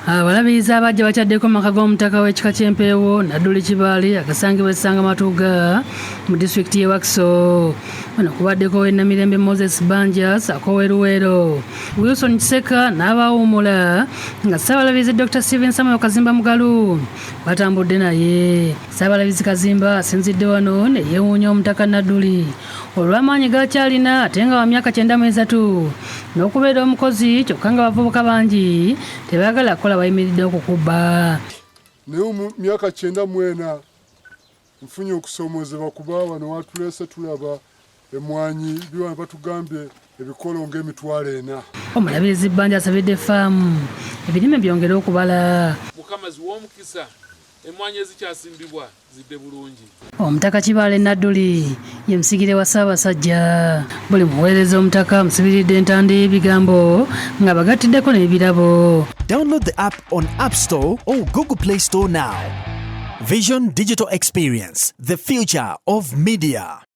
Abalabirizi abaggya bakyaddeko maka g'omutaka w'ekika ky'empeewo Nadduli Kibaale agasangibwa essanga Matuga mu disitulikiti y'e Wakiso. Bano kubaddeko Namirembe Moses Banja Sako Luweero, Wilson Kiseka n'abawummula nga Ssaabalabirizi Dr. Stephen Samuel Kazimba Mugalu batambudde naye. Ssaabalabirizi Kazimba asinzidde wano ne yeewuunya Omutaka Nadduli olw'amaanyi g'akyalina ate nga wa myaka 93 n'okubeera omukozi kyokka nga bavubuka bangi tebaagala kukola bayimiridde okukuba. Naye mu myaka 94 nfunye okusoomozebwa kuba wano watuleese tulaba emmwanyi biwana batugambye ebikolo ng'emitwalo 4. Omulabirizi Banja asabidde faamu ebirime byongere okubala. Mukama ziwa omukisa emmwanyi ezikyasimbibwa zidde bulungi. Omutaka Kibaale Nadduli ye musigire wa Ssaabasajja. Buli muweereza omutaka musibiridde entanda y'ebigambo nga bagatiddeko n'ebirabo. Download the app on App Store or Google Play Store now. Vision Digital Experience, the future of media.